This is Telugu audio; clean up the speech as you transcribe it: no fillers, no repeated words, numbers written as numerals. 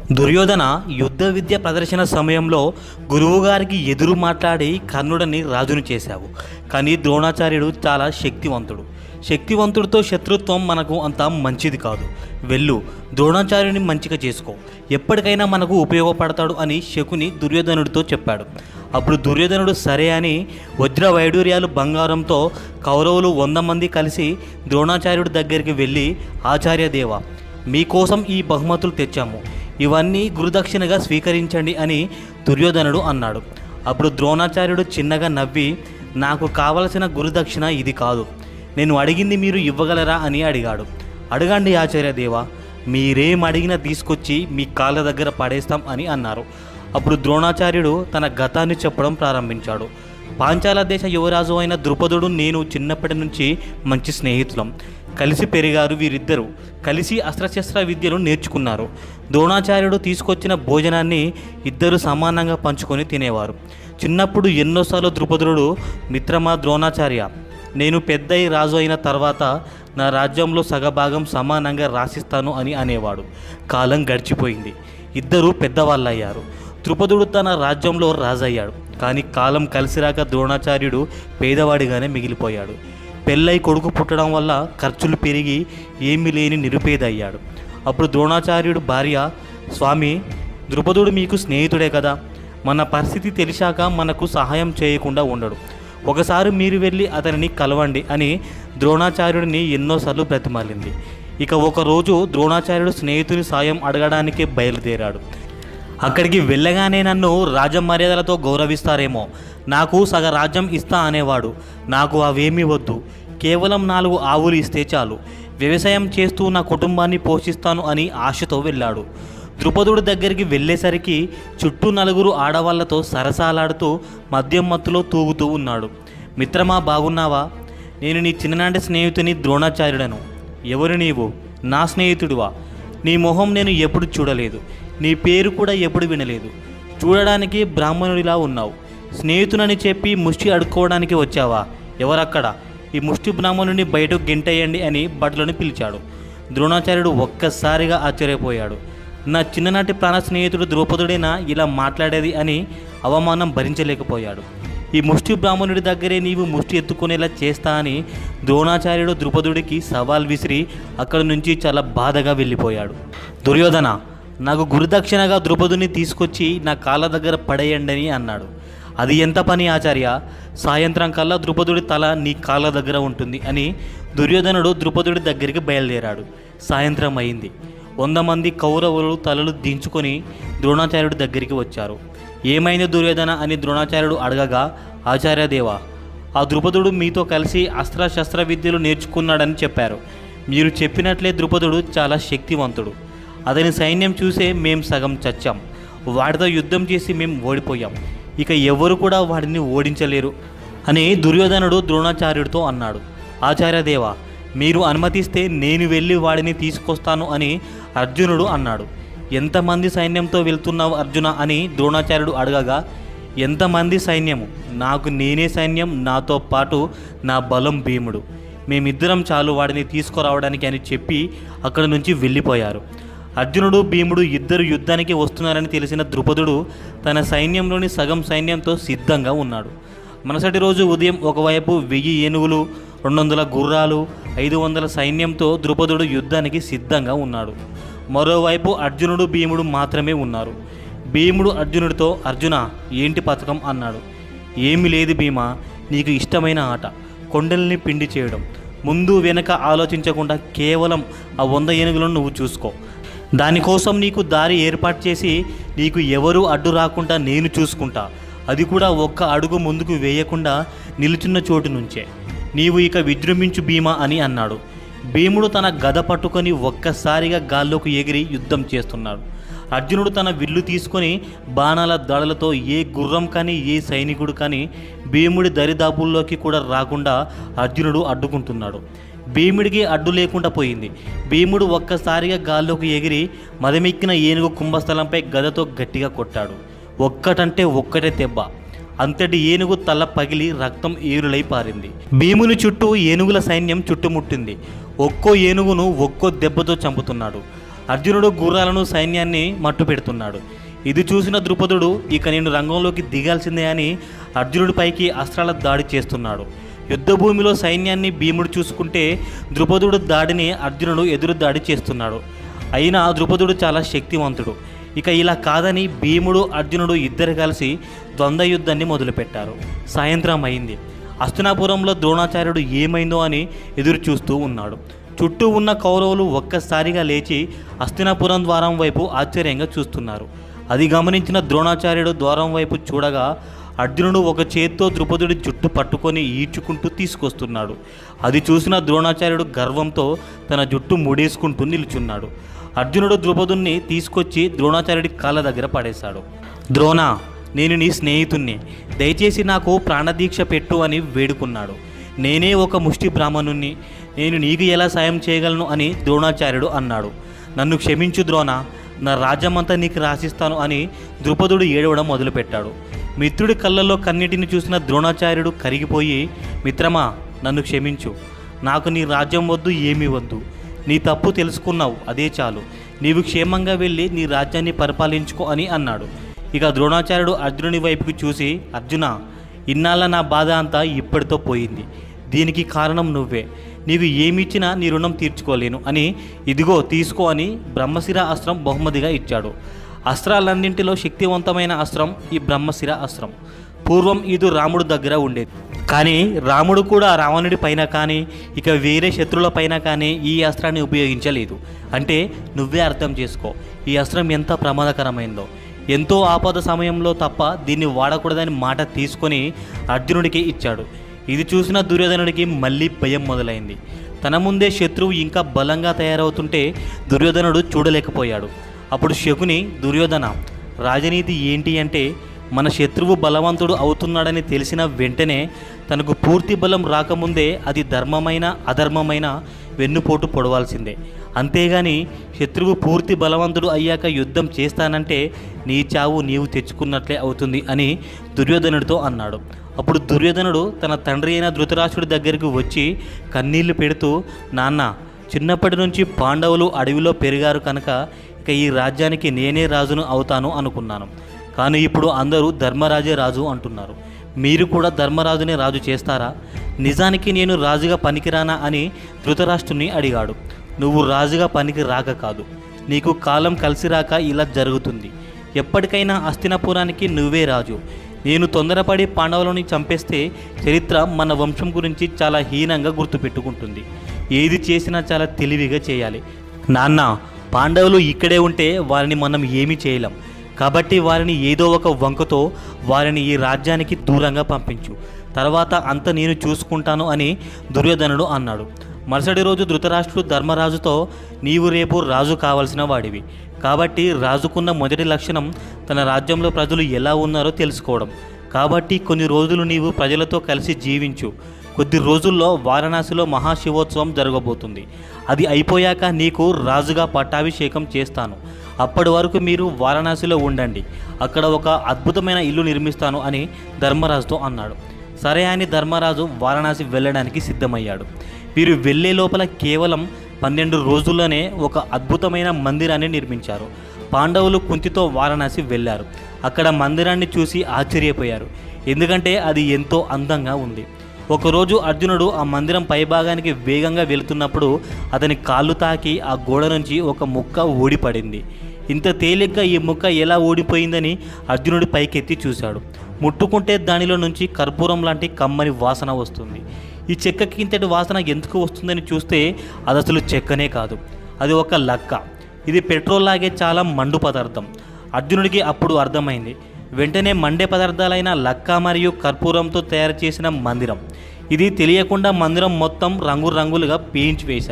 దుర్యోధన యుద్ధ విద్య ప్రదర్శన సమయంలో గురువుగారికి ఎదురు మాట్లాడి కర్ణుడిని రాజును చేశావు. కానీ ద్రోణాచార్యుడు చాలా శక్తివంతుడితో శత్రుత్వం మనకు అంత మంచిది కాదు. వెళ్ళు, ద్రోణాచార్యుని మంచిగా చేసుకో, ఎప్పటికైనా మనకు ఉపయోగపడతాడు అని శకుని దుర్యోధనుడితో చెప్పాడు. అప్పుడు దుర్యోధనుడు సరే అని వజ్ర వైడూర్యాలు బంగారంతో కౌరవులు 100 మంది కలిసి ద్రోణాచార్యుడి దగ్గరికి వెళ్ళి, ఆచార్యదేవ, మీకోసం ఈ బహుమతులు తెచ్చాము, ఇవన్నీ గురుదక్షిణగా స్వీకరించండి అని దుర్యోధనుడు అన్నాడు. అప్పుడు ద్రోణాచార్యుడు చిన్నగా నవ్వి, నాకు కావలసిన గురుదక్షిణ ఇది కాదు, నేను అడిగింది మీరు ఇవ్వగలరా అని అడిగాడు. అడగండి ఆచార్యదేవ, మీరేం అడిగినా తీసుకొచ్చి మీ కాళ్ళ దగ్గర పడేస్తాం అని అన్నారు. అప్పుడు ద్రోణాచార్యుడు తన గతాన్ని చెప్పడం ప్రారంభించాడు. పాంచాల దేశ యువరాజు అయిన ద్రుపదుడు నేను చిన్నప్పటి నుంచి మంచి స్నేహితులం. కలిసి పెరిగారు. వీరిద్దరూ కలిసి అస్త్రశస్త్ర విద్యలు నేర్చుకున్నారు. ద్రోణాచార్యుడు తీసుకొచ్చిన భోజనాన్ని ఇద్దరు సమానంగా పంచుకొని తినేవారు. చిన్నప్పుడు ఎన్నోసార్లు ద్రుపదుడు, మిత్రమా ద్రోణాచార్య, నేను పెద్దయి రాజు అయిన తర్వాత నా రాజ్యంలో సగభాగం సమానంగా రాసిస్తాను అని అనేవాడు. కాలం గడిచిపోయింది. ఇద్దరూ పెద్దవాళ్ళయ్యారు. ద్రుపదుడు తన రాజ్యంలో రాజయ్యాడు. కానీ కాలం కలిసిరాక ద్రోణాచార్యుడు పేదవాడిగానే మిగిలిపోయాడు. పెళ్ళై కొడుకు పుట్టడం వల్ల ఖర్చులు పెరిగి ఏమీ లేని నిరుపేద అయ్యాడు. అప్పుడు ద్రోణాచార్యుడు భార్య, స్వామి, ద్రుపదుడు మీకు స్నేహితుడే కదా, మన పరిస్థితి తెలిసాక మనకు సహాయం చేయకుండా ఉండడు, ఒకసారి మీరు వెళ్ళి అతనిని కలవండి అని ద్రోణాచార్యుడిని ఎన్నోసార్లు బ్రతిమాలింది. ఇక ఒకరోజు ద్రోణాచార్యుడు స్నేహితుని సాయం అడగడానికే బయలుదేరాడు. అక్కడికి వెళ్ళగానే నన్ను రాజమర్యాదలతో గౌరవిస్తారేమో, నాకు సగ రాజ్యం ఇస్తా అనేవాడు. నాకు అవేమీ వద్దు, కేవలం 4 ఆవులు ఇస్తే చాలు, వ్యవసాయం చేస్తూ నా కుటుంబాన్ని పోషిస్తాను అని ఆశతో వెళ్ళాడు. ద్రుపదుడి దగ్గరికి వెళ్ళేసరికి చుట్టూ 4 ఆడవాళ్లతో సరసాలాడుతూ మద్యం మత్తులో తూగుతూ ఉన్నాడు. మిత్రమా, బాగున్నావా? నేను నీ చిన్ననాటి స్నేహితుని ద్రోణాచార్యుడను. ఎవరు నీవు? నా స్నేహితుడివా? నీ మొహం నేను ఎప్పుడు చూడలేదు, నీ పేరు కూడా ఎప్పుడు వినలేదు. చూడడానికి బ్రాహ్మణుడిలా ఉన్నావు. స్నేహితునని చెప్పి ముష్టి అడుక్కోవడానికి వచ్చావా? ఎవరక్కడ? ఈ ముష్టి బ్రాహ్మణుడిని బయటకు గెంటేయండి అని భటులను పిలిచాడు. ద్రోణాచార్యుడు ఒక్కసారిగా ఆశ్చర్యపోయాడు. నా చిన్ననాటి ప్రాణ స్నేహితుడు ద్రౌపదుడేనా ఇలా మాట్లాడేది అని అవమానం భరించలేకపోయాడు. ఈ ముష్టి బ్రాహ్మణుడి దగ్గరే నీవు ముష్టి ఎత్తుకునేలా చేస్తా అని ద్రోణాచార్యుడు ద్రుపదుడికి సవాల్ విసిరి అక్కడి నుంచి చాలా బాధగా వెళ్ళిపోయాడు. దుర్యోధన, నాకు గురుదక్షిణగా ద్రుపదుని తీసుకొచ్చి నా కాళ్ళ దగ్గర పడేయండి అని అన్నాడు. అది ఎంత పని ఆచార్య, సాయంత్రం కల్లా ద్రుపదుడి తల నీ కాళ్ళ దగ్గర ఉంటుంది అని దుర్యోధనుడు ద్రుపదుడి దగ్గరికి బయలుదేరాడు. సాయంత్రం అయింది. 100 మంది కౌరవులు తలలు దించుకొని ద్రోణాచార్యుడి దగ్గరికి వచ్చారు. ఏమైంది దుర్యోధన అని ద్రోణాచార్యుడు అడగగా, ఆచార్యదేవ, ఆ ద్రుపదుడు మీతో కలిసి అస్త్రశస్త్ర విద్యలు నేర్చుకున్నాడని చెప్పారు. మీరు చెప్పినట్లే ద్రుపదుడు చాలా శక్తివంతుడు. అతని సైన్యం చూసే మేం సగం చచ్చాం. వాడితో యుద్ధం చేసి మేం ఓడిపోయాం. ఇక ఎవరు కూడా వాడిని ఓడించలేరు అని దుర్యోధనుడు ద్రోణాచార్యుడితో అన్నాడు. ఆచార్యదేవ, మీరు అనుమతిస్తే నేను వెళ్ళి వాడిని తీసుకొస్తాను అని అర్జునుడు అన్నాడు. ఎంతమంది సైన్యంతో వెళ్తున్నావు అర్జున అని ద్రోణాచార్యుడు అడగగా, ఎంతమంది సైన్యము? నాకు నేనే సైన్యం, నాతో పాటు నా బలం భీముడు, మేమిద్దరం చాలు వాడిని తీసుకురావడానికి అని చెప్పి అక్కడి నుంచి వెళ్ళిపోయారు. అర్జునుడు భీముడు ఇద్దరు యుద్ధానికి వస్తున్నారని తెలిసిన ద్రుపదుడు తన సైన్యంలోని సగం సైన్యంతో సిద్ధంగా ఉన్నాడు. మరుసటి రోజు ఉదయం ఒకవైపు 1000 ఏనుగులు, 200 గుర్రాలు, 500 సైన్యంతో ద్రుపదుడు యుద్ధానికి సిద్ధంగా ఉన్నాడు. మరోవైపు అర్జునుడు భీముడు మాత్రమే ఉన్నారు. భీముడు అర్జునుడితో, అర్జున, ఏంటి పథకం అన్నాడు. ఏమీ లేదు భీమా, నీకు ఇష్టమైన ఆట, కొండల్ని పిండి చేయడం. ముందు వెనక ఆలోచించకుండా కేవలం ఆ 100 ఏనుగులను నువ్వు చూసుకో. దానికోసం నీకు దారి ఏర్పాటు చేసి నీకు ఎవరూ అడ్డు రాకుండా నేను చూసుకుంటా. అది కూడా ఒక్క అడుగు ముందుకు వేయకుండా నిలుచున్న చోటు నుంచే. నీవు ఇక విజృంభించు భీమా అని అన్నాడు. భీముడు తన గద పట్టుకొని ఒక్కసారిగా గాల్లోకి ఎగిరి యుద్ధం చేస్తున్నాడు. అర్జునుడు తన విల్లు తీసుకొని బాణాల దడలతో ఏ గుర్రం కానీ ఏ సైనికుడు కానీ భీముడి దరిదాపుల్లోకి కూడా రాకుండా అర్జునుడు అడ్డుకుంటున్నాడు. భీముడికి అడ్డు లేకుండా పోయింది. భీముడు ఒక్కసారిగా గాల్లోకి ఎగిరి మదమెక్కిన ఏనుగు కుంభస్థలంపై గదతో గట్టిగా కొట్టాడు. ఒక్కటంటే ఒక్కటే దెబ్బ. అంతటి ఏనుగు తల పగిలి రక్తం ఏరులై పారింది. భీముని చుట్టూ ఏనుగుల సైన్యం చుట్టుముట్టింది. ఒక్కో ఏనుగును ఒక్కో దెబ్బతో చంపుతున్నాడు. అర్జునుడు గుర్రాలను సైన్యాన్ని మట్టు పెడుతున్నాడు. ఇది చూసిన ద్రుపదుడు ఇక నేను రంగంలోకి దిగాల్సిందే అని అర్జునుడిపైకి అస్త్రాల దాడి చేస్తున్నాడు. యుద్ధభూమిలో సైన్యాన్ని భీముడు చూసుకుంటే ద్రుపదుడు దాడిని అర్జునుడు ఎదురు దాడి చేస్తున్నాడు. అయినా ద్రుపదుడు చాలా శక్తివంతుడు. ఇక ఇలా కాదని భీముడు అర్జునుడు ఇద్దరు కలిసి ద్వంద్వ యుద్ధాన్ని మొదలుపెట్టారు. సాయంత్రం అయింది. హస్తినాపురంలో ద్రోణాచార్యుడు ఏమైందో అని ఎదురు చూస్తూ ఉన్నాడు. చుట్టూ ఉన్న కౌరవులు ఒక్కసారిగా లేచి హస్తినాపురం ద్వారం వైపు ఆశ్చర్యంగా చూస్తున్నారు. అది గమనించిన ద్రోణాచార్యుడు ద్వారం వైపు చూడగా అర్జునుడు ఒక చేత్తో ద్రుపదుడి జుట్టు పట్టుకొని ఈడ్చుకుంటూ తీసుకొస్తున్నాడు. అది చూసిన ద్రోణాచార్యుడు గర్వంతో తన జుట్టు ముడేసుకుంటూ నిలుచున్నాడు. అర్జునుడు ద్రుపదుణ్ణి తీసుకొచ్చి ద్రోణాచార్యుడి కాళ్ళ దగ్గర పడేశాడు. ద్రోణ, నేను నీ స్నేహితుణ్ణి, దయచేసి నాకు ప్రాణదీక్ష పెట్టు అని వేడుకున్నాడు. నేనే ఒక ముష్టి బ్రాహ్మణుణ్ణి, నేను నీకు ఎలా సాయం చేయగలను అని ద్రోణాచార్యుడు అన్నాడు. నన్ను క్షమించు ద్రోణ, నా రాజ్యమంతా నీకు రాసిస్తాను అని ద్రుపదుడు ఏడవడం మొదలుపెట్టాడు. మిత్రుడి కళ్ళల్లో కన్నీటిని చూసిన ద్రోణాచార్యుడు కరిగిపోయి, మిత్రమా, నన్ను క్షమించు, నాకు నీ రాజ్యం వద్దు, ఏమీ వద్దు, నీ తప్పు తెలుసుకున్నావు, అదే చాలు, నీవు క్షేమంగా వెళ్ళి నీ రాజ్యాన్ని పరిపాలించుకో అని అన్నాడు. ఇక ద్రోణాచార్యుడు అర్జునుడి వైపుకి చూసి, అర్జున, ఇన్నాళ్ళ నా బాధ అంతా ఇప్పటితో పోయింది, దీనికి కారణం నువ్వే, నీవు ఏమిచ్చినా నీ రుణం తీర్చుకోలేను అని ఇదిగో తీసుకో అని బ్రహ్మశిర అస్త్రం బహుమతిగా ఇచ్చాడు. అస్త్రాలన్నింటిలో శక్తివంతమైన అస్త్రం ఈ బ్రహ్మశిర అస్త్రం. పూర్వం ఇది రాముడు దగ్గర ఉండేది. కానీ రాముడు కూడా రావణుడి పైన కానీ ఇక వేరే శత్రువుల పైన కానీ ఈ అస్త్రాన్ని ఉపయోగించలేదు. అంటే నువ్వే అర్థం చేసుకో ఈ అస్త్రం ఎంత ప్రమాదకరమైందో. ఎంతో ఆపద సమయంలో తప్ప దీన్ని వాడకూడదని మాట తీసుకొని అర్జునుడికి ఇచ్చాడు. ఇది చూసిన దుర్యోధనుడికి మళ్ళీ భయం మొదలైంది. తన ముందే శత్రువు ఇంకా బలంగా తయారవుతుంటే దుర్యోధనుడు చూడలేకపోయాడు. అప్పుడు శకుని, దుర్యోధన, రాజనీతి ఏంటి అంటే మన శత్రువు బలవంతుడు అవుతున్నాడని తెలిసిన వెంటనే తనకు పూర్తి బలం రాకముందే అది ధర్మమైన అధర్మమైన వెన్నుపోటు పొడవాల్సిందే. అంతేగాని శత్రువు పూర్తి బలవంతుడు అయ్యాక యుద్ధం చేస్తానంటే నీ చావు నీవు తెచ్చుకున్నట్లే అవుతుంది అని దుర్యోధనుడితో అన్నాడు. అప్పుడు దుర్యోధనుడు తన తండ్రి అయిన ధృతరాష్ట్రుడి దగ్గరికి వచ్చి కన్నీళ్లు పెడుతూ, నాన్న, చిన్నప్పటి నుంచి పాండవులు అడవిలో పెరిగారు కనుక ఇక ఈ రాజ్యానికి నేనే రాజును అవుతాను అనుకున్నాను. కానీ ఇప్పుడు అందరూ ధర్మరాజే రాజు అంటున్నారు. మీరు కూడా ధర్మరాజునే రాజు చేస్తారా? నిజానికి నేను రాజుగా పనికిరానా అని ధృతరాష్ట్రుని అడిగాడు. నువ్వు రాజుగా పనికి రాక కాదు, నీకు కాలం కలిసి రాక ఇలా జరుగుతుంది. ఎప్పటికైనా హస్తినాపురానికి నువ్వే రాజు. నేను తొందరపడి పాండవులని చంపేస్తే చరిత్ర మన వంశం గురించి చాలా హీనంగా గుర్తుపెట్టుకుంటుంది. ఏది చేసినా చాలా తెలివిగా చేయాలి. నాన్న, పాండవులు ఇక్కడే ఉంటే వారిని మనం ఏమీ చేయలేం. కాబట్టి వారిని ఏదో ఒక వంకతో వారిని ఈ రాజ్యానికి దూరంగా పంపించు. తర్వాత అంత నేను చూసుకుంటాను అని దుర్యోధనుడు అన్నాడు. మరుసటి రోజు ధృతరాష్ట్రుడు ధర్మరాజుతో, నీవు రేపు రాజు కావాల్సిన వాడివి. కాబట్టి రాజుకున్న మొదటి లక్షణం తన రాజ్యంలో ప్రజలు ఎలా ఉన్నారో తెలుసుకోవడం. కాబట్టి కొన్ని రోజులు నీవు ప్రజలతో కలిసి జీవించు. కొద్ది రోజుల్లో వారణాసిలో మహాశివోత్సవం జరగబోతుంది. అది అయిపోయాక నీకు రాజుగా పట్టాభిషేకం చేస్తాను. అప్పటి వరకు మీరు వారణాసిలో ఉండండి. అక్కడ ఒక అద్భుతమైన ఇల్లు నిర్మిస్తాను అని ధర్మరాజుతో అన్నాడు. సరే అని ధర్మరాజు వారణాసి వెళ్ళడానికి సిద్ధమయ్యాడు. వీరు వెళ్ళే లోపల కేవలం 12 రోజుల్లోనే ఒక అద్భుతమైన మందిరాన్ని నిర్మించారు. పాండవులు కుంతితో వారణాసి వెళ్ళారు. అక్కడ మందిరాన్ని చూసి ఆశ్చర్యపోయారు. ఎందుకంటే అది ఎంతో అందంగా ఉంది. ఒకరోజు అర్జునుడు ఆ మందిరం పైభాగానికి వేగంగా వెళుతున్నప్పుడు అతని కాళ్ళు తాకి ఆ గోడ నుంచి ఒక ముక్క ఊడిపడింది. ఇంత తేలిగ్గా ఈ ముక్క ఎలా ఊడిపోయిందని అర్జునుడి పైకెత్తి చూశాడు. ముట్టుకుంటే దానిలో నుంచి కర్పూరం లాంటి కమ్మని వాసన వస్తుంది. ఈ చెక్కకి ఇంతటి వాసన ఎందుకు వస్తుందని చూస్తే అది అసలు చెక్కనే కాదు, అది ఒక లక్క. ఇది పెట్రోల్ లాగే చాలా మండు పదార్థం. అర్జునుడికి అప్పుడు అర్థమైంది. వెంటనే మండే పదార్థాలైన లక్క మరియు కర్పూరంతో తయారు చేసిన మందిరం ఇది. తెలియకుండా మందిరం మొత్తం రంగురంగులుగా పెయింట్ వేశారు.